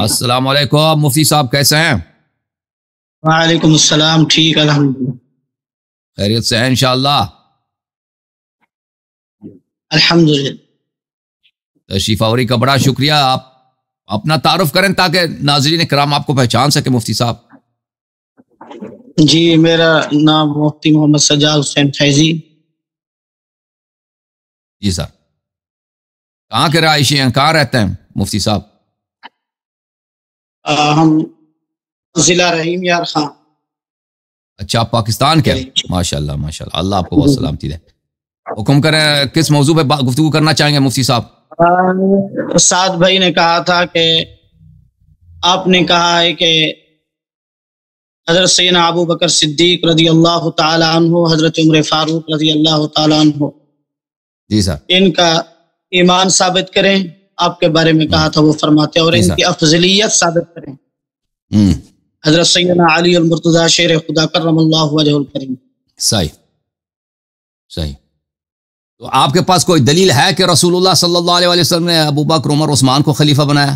السلام علیکم مفتی صاحب، کیسے ہیں؟ وعلیکم السلام، ٹھیک الحمدللہ، خیریت سے ہیں انشاءاللہ؟ الحمدللہ۔ تشریف آوری کا بڑا شکریہ۔ آپ اپنا تعارف کریں تاکہ ناظرین کرام آپ کو پہچان سکے مفتی صاحب۔ جی، میرا نام مفتی محمد سجاد حسین فیضی۔ جی سر، کہاں کے رہائشی ہیں، کہاں رہتے ہیں مفتی صاحب؟ ہم ضلع رحیم یار خان۔ اچھا، آپ پاکستان کے ہیں؟ ماشاء اللہ ماشاء اللہ، اللہ آپ کو بہت سلامتی دے۔ حکم کریں، کس موضوع پہ گفتگو کرنا چاہیں گے مفتی صاحب؟ سعد بھائی نے کہا تھا کہ آپ نے کہا ہے کہ حضرت سیدنا ابو بکر صدیق رضی اللہ تعالی عنہ، حضرت عمر فاروق رضی اللہ تعالی عنہ، جی سر، ان کا ایمان ثابت کریں۔ آپ کے بارے میں کہا تھا، وہ فرماتے ہیں، اور ان کی افضلیت ثابت کریں۔ حضرت سیدنا علی المرتضی شیر خدا کرم اللہ وجہ الکریم۔ صحیح صحیح۔ تو آپ کے پاس کوئی دلیل ہے کہ رسول اللہ صلی اللہ علیہ وسلم نے ابو بکر عمر عثمان کو خلیفہ بنایا؟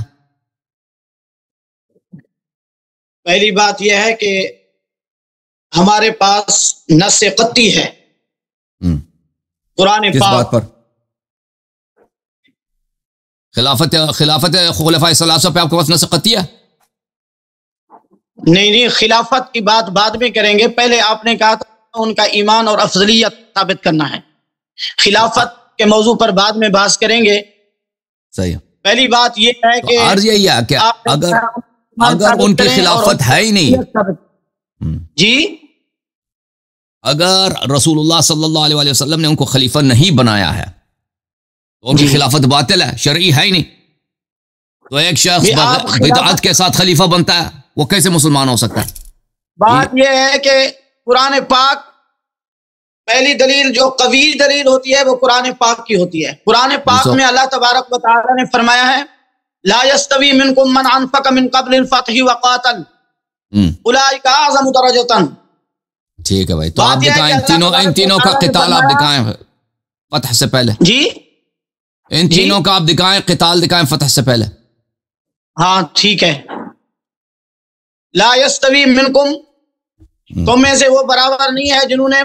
پہلی بات یہ ہے کہ ہمارے پاس نص قطعی ہے قرآن کس پاک بات پر؟ خلافت خلفائے ثلاثہ پہ آپ کے پاس نص قطعی ہے؟ نہیں، خلافت کی بات بعد میں کریں گے۔ پہلے آپ نے کہا تھا ان کا ایمان اور افضلیت ثابت کرنا ہے، خلافت کے موضوع پر بعد میں بحث کریں گے۔ صحیح۔ پہلی بات یہ ہے کہ عرض یہی ہے کہ اگر ان کی خلافت ہے ہی نہیں، جی، اگر رسول اللہ صلی اللہ علیہ وسلم نے ان کو خلیفہ نہیں بنایا ہے تو ان کی خلافت باطل ہے، شرعی ہے ہی نہیں۔ تو ایک شخص بدعت کے ساتھ خلیفہ بنتا ہے، وہ کیسے مسلمان ہو سکتا ہے؟ بات یہ ہے کہ قرآن پاک، پہلی دلیل جو قوی دلیل ہوتی ہے وہ قرآن پاک کی ہوتی ہے۔ قرآن پاک میں اللہ تبارک و تعالی نے فرمایا ہے، لا يستوی منکم من انفق من قبل الفتح وقاتل اولئک اعظم درجۃ۔ ٹھیک ہے بھائی، تو آپ دکھائیں ان تینوں کا قتال، آپ دکھائیں فتح سے پہلے۔ جی، ان تینوں کا آپ دکھائیں قتال، دکھائیں فتح سے پہلے۔ ہاں ٹھیک ہے۔ لا یستوی منکم، تم میں سے وہ برابر نہیں ہے جنہوں نے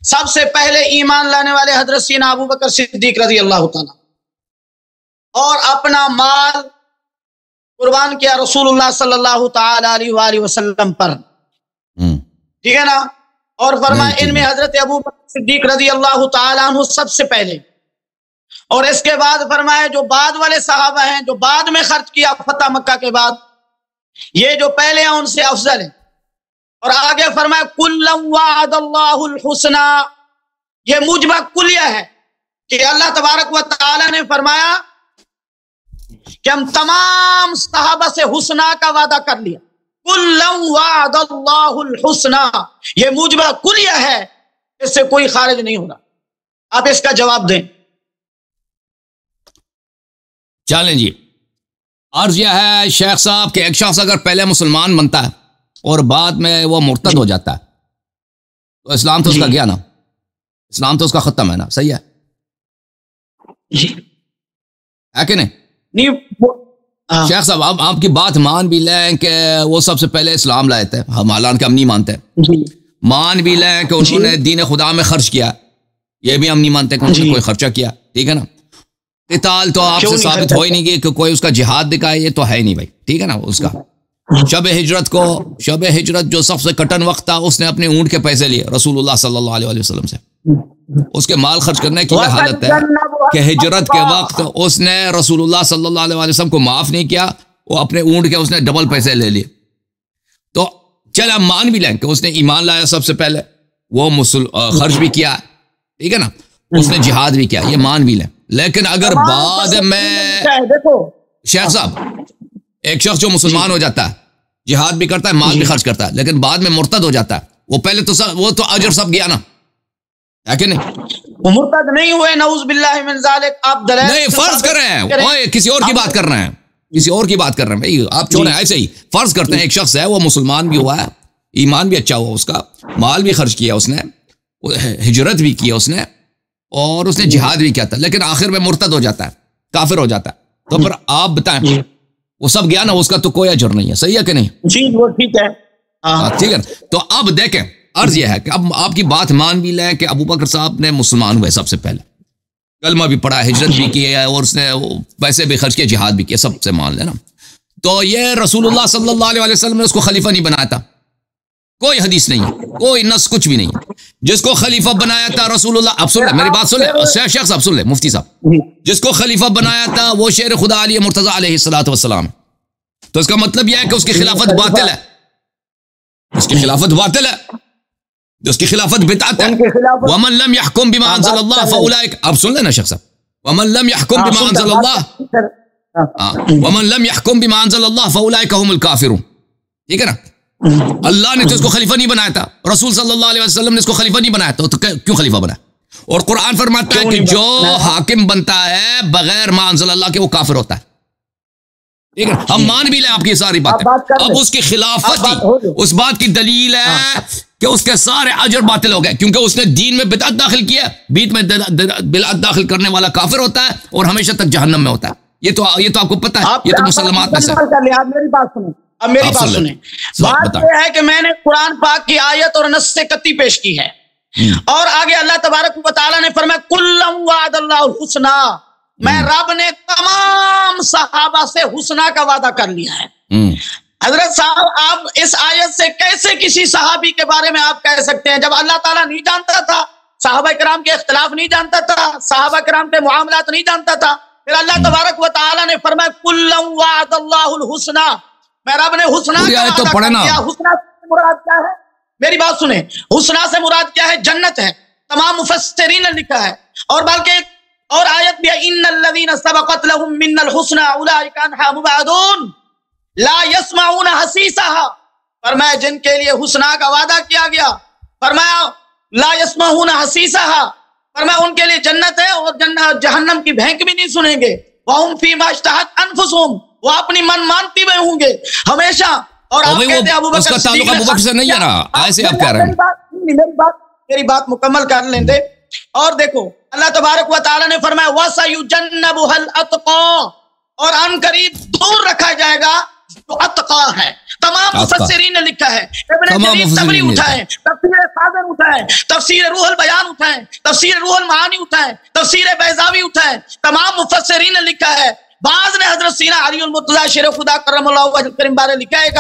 سب سے پہلے ایمان لانے والے حضرت سیدنا ابو بکر صدیق رضی اللہ تعالیٰ اور اپنا مال قربان کیا رسول اللہ صلی اللہ تعالی علیہ وآلہ وسلم پر، ٹھیک ہے نا؟ اور فرمایا ان میں حضرت ابو بکر صدیق رضی اللہ تعالی عنہ سب سے پہلے، اور اس کے بعد فرمایا جو بعد والے صحابہ ہیں جو بعد میں خرچ کیا فتح مکہ کے بعد، یہ جو پہلے ہیں ان سے افضل ہے۔ اور آگے فرمایا کلا وعد اللہ الحسنی، یہ موجبہ کلیہ ہے کہ اللہ تبارک و تعالی نے فرمایا کہ ہم تمام صحابہ سے حسنہ کا وعدہ کر لیا۔ کلا وعد اللہ الحسنی، یہ موجبہ کلیہ ہے، اس سے کوئی خارج نہیں ہوگا۔ آپ اس کا جواب دیں۔ چلیں جی، عرض یہ ہے شیخ صاحب کہ ایک شخص اگر پہلے مسلمان بنتا ہے اور بعد میں وہ مرتد ہو جاتا ہے تو اسلام تو اس کا گیا نا، اسلام تو اس کا ختم ہے نا، صحیح ہے؟ ہے کہ نہیں؟ شیخ صاحب آپ کی بات مان بھی لیں کہ وہ سب سے پہلے اسلام لائے تھے، ہم حالانکہ ہم نہیں مانتے، مان بھی لیں کہ انہوں نے دین خدا میں خرچ کیا، یہ بھی ہم نہیں مانتے کہ انہوں نے کوئی خرچہ کیا، ٹھیک ہے نا؟ قتال تو آپ سے ثابت ہو ہی نہیں گئی کہ کوئی اس کا جہاد دکھائے، یہ تو ہے ہی نہیں بھائی، ٹھیک ہے نا؟ اس کا شب ہجرت جو سب سے کٹن وقت تھا، اس نے اپنے اونٹ کے پیسے لیے رسول اللہ صلی اللہ علیہ وسلم سے، اس کے مال خرچ کرنے کی یہ حالت ہے کہ ہجرت کے وقت اس نے رسول اللہ صلی اللہ علیہ وسلم کو معاف نہیں کیا، وہ اپنے اونٹ کے اس نے ڈبل پیسے لے لیے۔ تو چل ہم مان بھی لیں کہ اس نے ایمان لایا سب سے پہلے، وہ خرچ بھی کیا، ٹھیک ہے نا؟ اس نے جہاد بھی کیا، یہ مان بھی لیں۔ لیکن اگر بعد میں شیخ صاحب ایک شخص جو مسلمان ہو جاتا ہے، جہاد بھی کرتا ہے، مال بھی خرچ کرتا ہے، لیکن بعد میں مرتد ہو جاتا ہے، وہ پہلے تو وہ تو اجر سب گیا نا، ہے کہ نہیں؟ وہ مرتد نہیں ہوئے، نعوذ باللہ من ذالک۔ آپ دلائل نہیں، فرض کر رہے ہیں، کسی اور کی بات کر رہے ہیں، کسی اور کی بات کر رہے ہیں بھائی، آپ چھوڑیں ایسے ہی فرض کرتے ہیں ایک شخص ہے، وہ مسلمان بھی ہوا ہے، ایمان بھی اچھا ہوا اس کا، مال بھی خرچ کیا اس نے، ہجرت بھی کیا اس نے، اور اس نے جہاد بھی کیا تھا، لیکن آخر میں مرتد ہو جاتا ہے، کافر ہو جاتا ہے، تو پھر آپ بتائیں وہ سب گیا نا، اس کا تو کوئی اجر نہیں ہے. صحیح ہے کہ نہیں؟ جی وہ ٹھیک ہے. ٹھیک ہے. تو اب دیکھیں، عرض یہ ہے کہ اب آپ کی بات مان بھی لیں کہ ابو بکر صاحب نے مسلمان ہوئے سب سے پہلے، کلمہ بھی پڑھا، ہجرت بھی کی ہے، اور اس نے پیسے بھی خرچ کیے، جہاد بھی کیا، سب سے مان لینا. تو یہ رسول اللہ صلی اللہ علیہ وسلم نے اس کو خلیفہ نہیں بنایا تھا. کوئی حدیث نہیں ہے، کوئی نص کچھ بھی نہیں ہے. جس کو خلیفہ بنایا تھا رسول اللہ، اب سن لے میری بات، سن لے شیخ صاحب، سن لے مفتی صاحب، جس کو خلیفہ بنایا تھا وہ شیر خدا علی مرتضی علیہ الصلوۃ والسلام. تو اس کا مطلب یہ ہے کہ اس کی خلافت باطل ہے، اس کی خلافت باطل ہے، اس کی خلافت بدعت ہے. ومن لم يحكم بما انزل الله فاولئك، اب سن لینا شیخ صاحب، ومن لم يحكم بما انزل الله، ومن لم يحكم بما انزل الله فاولئك هم الكافرون. ٹھیک ہے نا؟ اللہ نے تو اس کو خلیفہ نہیں بنایا تھا، رسول صلی اللہ علیہ وسلم نے اس کو خلیفہ نہیں بنایا تھا، تو کیوں خلیفہ بنا؟ اور قرآن فرماتا ہے کہ جو حاکم بنتا ہے بغیر ما انزل اللہ کے وہ کافر ہوتا ہے. ٹھیک ہے، ہم مان بھی لیں آپ کی ساری باتیں. اب اس کی خلافت ہی اس بات کی دلیل ہے کہ اس کے سارے اجر باطل ہو گئے، کیونکہ اس نے دین میں بدعت داخل کیا. بیچ میں بدعت داخل کرنے والا کافر ہوتا ہے اور ہمیشہ تک جہنم میں ہوتا ہے. یہ تو آپ کو پتہ ہے، یہ تو مسلمات میں سے. میری بات سنیں، اب میری بات سنیں. بات یہ ہے کہ میں نے قرآن پاک کی آیت اور نص سے قطعی پیش کی ہے، اور آگے اللہ تبارک و تعالیٰ نے فرمایا کُلًّا وعد اللہ الحسنى، میں رب نے تمام صحابہ سے حسنہ کا وعدہ کر لیا ہے. حضرت صاحب آپ اس آیت سے کیسے کسی صحابی کے بارے میں آپ کہہ سکتے ہیں، جب اللہ تعالیٰ نہیں جانتا تھا، صحابہ کرام کے اختلاف نہیں جانتا تھا، صحابہ کرام کے معاملات نہیں جانتا تھا، پھر اللہ تبارک و تعالیٰ نے فرمایا کُلًّا وعد اللہ الحسنى، میں رب نے حسنہ کا وعدہ کر دیا. حسنہ سے مراد کیا ہے؟ میری بات سنیں، حسنہ سے مراد کیا ہے؟ جنت ہے. تمام مفسرین نے لکھا ہے، اور بلکہ اور آیت بھی ہے ان الذین سبقت لهم منا الحسنى اولئک عنہا مبعدون لا يسمعون حسیسها. فرمایا جن کے لیے حسنہ کا وعدہ کیا گیا، فرمایا لا يسمعون حسیسها، فرمایا ان کے لیے جنت ہے اور جہنم کی بھینک بھی نہیں سنیں گے. وهم فيما اشتهت انفسهم، وہ اپنی من مانتی میں ہوں گے ہمیشہ. اور آپ کہتے ہیں ابوبکر، اس کا تعلق ابوبکر سے نہیں ہے نا، ایسے آپ کہہ رہے ہیں. میری بات مکمل کر لیں دے. اور دیکھو اللہ تبارک و تعالیٰ نے فرمایا وَسَيُجَنَّبُهَا الْأَتْقَى، اور ان قریب دور رکھا جائے گا جو اتقا ہے. تمام مفسرین نے لکھا ہے، ابن جریر طبری اٹھائیں، تفسیر صادر اٹھائیں، تفسیر روح البیان اٹھائیں، تفسیر روح المعانی اٹھائیں، تفسیر بیضاوی اٹھائیں، تمام مفسرین نے لکھا ہے. بعض نے حضرت سینا علی المرتضی شیر خدا کرم اللہ وجہ کریم بارے لکھا ہے.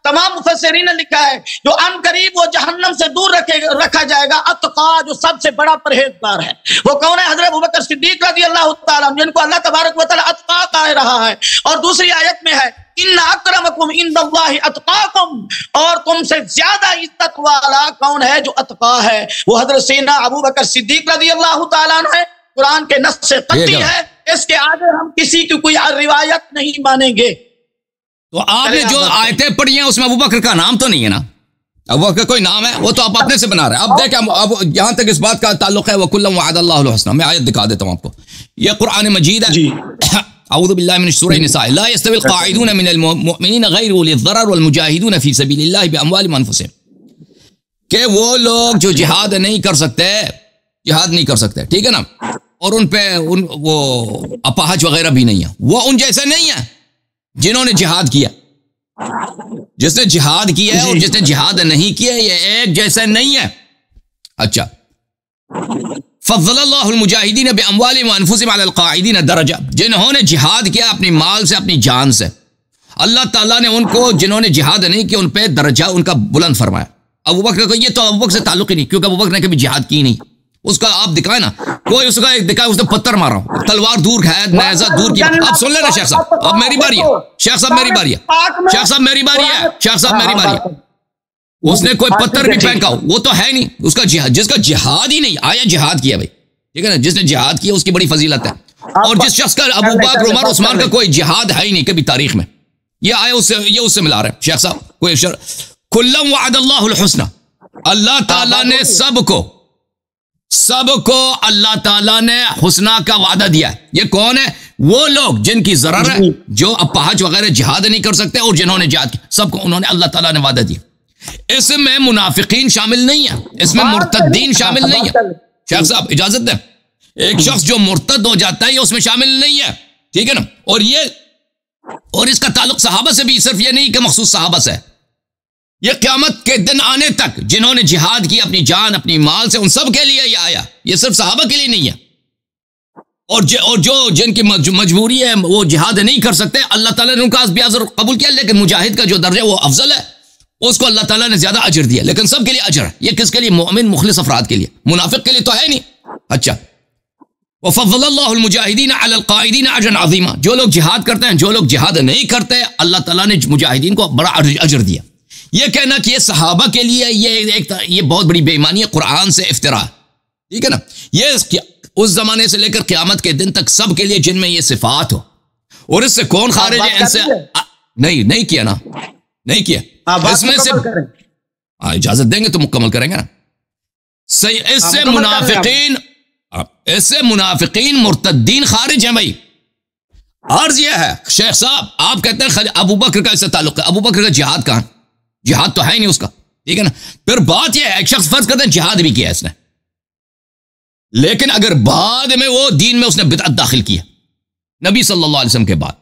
تمام مفسرین نے لکھا ہے جو ان قریب وہ جہنم سے دور رکھا جائے گا اتقا، جو سب سے بڑا پرہیزگار ہے. وہ کون ہے؟ حضرت ابوبکر صدیق رضی اللہ تعالیٰ جن کو اللہ تبارک و تعالیٰ اتقا کہہ رہا ہے. اور دوسری آیت میں ہے ان اکرمکم عند اللہ اتقاکم، اور تم سے زیادہ عزت والا کون ہے؟ جو اتقا ہے، وہ حضرت سیدنا ابوبکر صدیق رضی اللہ تعالیٰ عنہ ہے. قرآن کے نص سے قطعی ہے، اس کے آگے ہم کسی کی کوئی روایت نہیں مانیں گے. تو آپ نے جو آیتیں پڑھی ہیں اس میں ابوبکر کا نام تو نہیں ہے نا؟ ابوبکر کوئی نام ہے، وہ تو آپ اپنے سے بنا رہے ہیں. اب دیکھیں، اب یہاں تک اس بات کا تعلق ہے وَكُلًّا وَعَدَ اللَّهُ الْحُسْنَى. میں آیت دکھا دیتا ہوں آپ کو، یہ قرآن مجید ہے. اعوذ باللہ من سورہ النساء لا يستوي القاعدون من المؤمنین غیر اولی الضرر والمجاہدون فی سبیل اللہ باموالہم وانفسہم، کہ وہ لوگ جو جہاد نہیں کر سکتے، ٹھیک ہے نا، اور ان پہ وہ اپاہج وغیرہ بھی نہیں ہے، وہ ان جیسے نہیں ہے جنہوں نے جہاد کیا. جس نے جہاد کیا ہے اور جس نے جہاد نہیں کیا یہ ایک جیسے نہیں ہے. اچھا، فضل اللہ المجاہدین باموالہم وانفسہم علی القاعدین درجہ، جنہوں نے جہاد کیا اپنی مال سے، اپنی جان سے، اللہ تعالیٰ نے ان کو، جنہوں نے جہاد نہیں کیا ان پہ درجہ ان کا بلند فرمایا. ابوبکر کو یہ تو ابوبکر سے تعلق ہی نہیں، کیونکہ ابوبکر نے کبھی جہاد کی نہیں. اس کا آپ دکھائیں نا، کوئی اس کا ایک دکھائے اس نے پتھر مارا ہو، تلوار دور ہے، نیزہ دور کیا. اب سن لینا شیخ صاحب، اب میری باری ہے، شیخ صاحب میری باری ہے، شیخ صاحب میری باری ہے، شیخ صاحب میری باری ہے. اس نے کوئی پتھر بھی پھینکا ہو، وہ تو ہے نہیں اس کا جہاد. جس کا جہاد ہی نہیں آیا، جہاد کیا بھائی، ٹھیک ہے نا، جس نے جہاد کیا اس کی بڑی فضیلت ہے. اور جس شخص کا ابو بکر عمر عثمان کا کوئی جہاد ہے ہی نہیں کبھی تاریخ میں، یہ آیا اس سے ملا رہے ہیں شیخ صاحب. کوئی کُلًّا وعد اللہ الحسنى، اللہ تعالیٰ نے سب کو اللہ تعالیٰ نے حسنہ کا وعدہ دیا. یہ کون ہے؟ وہ لوگ جن کی ضرر ہے، جو اپاہج وغیرہ جہاد نہیں کر سکتے، اور جنہوں نے جہاد کیا، سب کو انہوں نے اللہ تعالیٰ نے وعدہ دیا. اس میں منافقین شامل نہیں ہیں، اس میں مرتدین شامل نہیں ہیں. شیخ صاحب اجازت دیں، ایک شخص جو مرتد ہو جاتا ہے یہ اس میں شامل نہیں ہے، ٹھیک ہے نا. اور یہ اور اس کا تعلق صحابہ سے بھی صرف یہ نہیں کہ مخصوص صحابہ سے، یہ قیامت کے دن آنے تک جنہوں نے جہاد کی اپنی جان اپنی مال سے، ان سب کے لیے یہ آیا، یہ صرف صحابہ کے لیے نہیں ہے۔ اور جو جن کی مجبوری ہے وہ جہاد نہیں کر سکتے، اللہ تعالیٰ نے ان کا بھی اجر قبول کیا، لیکن مجاہد کا جو درجہ وہ افضل ہے، اس کو اللہ تعالیٰ نے زیادہ اجر دیا، لیکن سب کے لیے اجر ہے۔ یہ کس کے لیے؟ مومن مخلص افراد کے لیے، منافق کے لیے تو ہے نہیں۔ اچھا، وَفَضَّلَ اللَّهُ الْمُجَاهِدِينَ عَلَى الْقَاعِدِينَ أَجْرًا عَظِيمًا، جو لوگ جہاد کرتے ہیں، جو لوگ جہاد نہیں کرتے، اللہ تعالیٰ نے مجاہدین کو بڑا اجر دیا۔ یہ کہنا کہ یہ صحابہ کے لیے یہ بہت بڑی بے ایمانی ہے، قرآن سے افتراء، ٹھیک ہے نا۔ یہ اس زمانے سے لے کر قیامت کے دن تک سب کے لیے جن میں یہ صفات ہو، اور اس سے کون خارج ہے؟ ان سے نہیں کیا نا، نہیں کیا، اس میں سے اجازت دیں گے تو مکمل کریں گے نا۔ اس سے منافقین مرتدین خارج ہیں بھائی۔ عرض یہ ہے شیخ صاحب، آپ کہتے ہیں ابو بکر کا اس سے تعلق ہے، ابو بکر کا جہاد کہاں؟ جہاد تو ہے ہی نہیں اس کا، ٹھیک ہے نا۔ پھر بات یہ ہے، ایک شخص فرض کرتے ہیں جہاد بھی کیا اس نے، لیکن اگر بعد میں وہ دین میں اس نے بدعت داخل کیا نبی صلی اللہ علیہ وسلم کے بعد،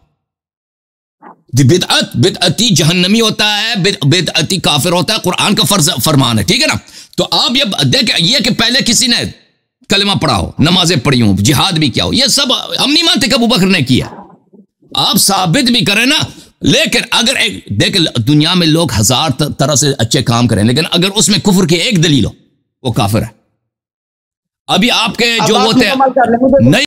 بدعتی جہنمی ہوتا ہے، بدعتی کافر ہوتا ہے، قرآن کا فرمان ہے، ٹھیک ہے نا۔ تو آپ یہ دیکھیں، یہ کہ پہلے کسی نے کلمہ پڑھا ہو، نمازیں پڑھی ہوں، جہاد بھی کیا ہو، یہ سب ہم نہیں مانتے کہ ابو بکر نے کیا، آپ ثابت بھی کریں نا۔ لیکن اگر دیکھ، دنیا میں لوگ ہزار طرح سے اچھے کام کریں، لیکن اگر اس میں کفر کی ایک دلیل ہو، وہ کافر ہے۔ ابھی آپ کے جو وہ تھے نہیں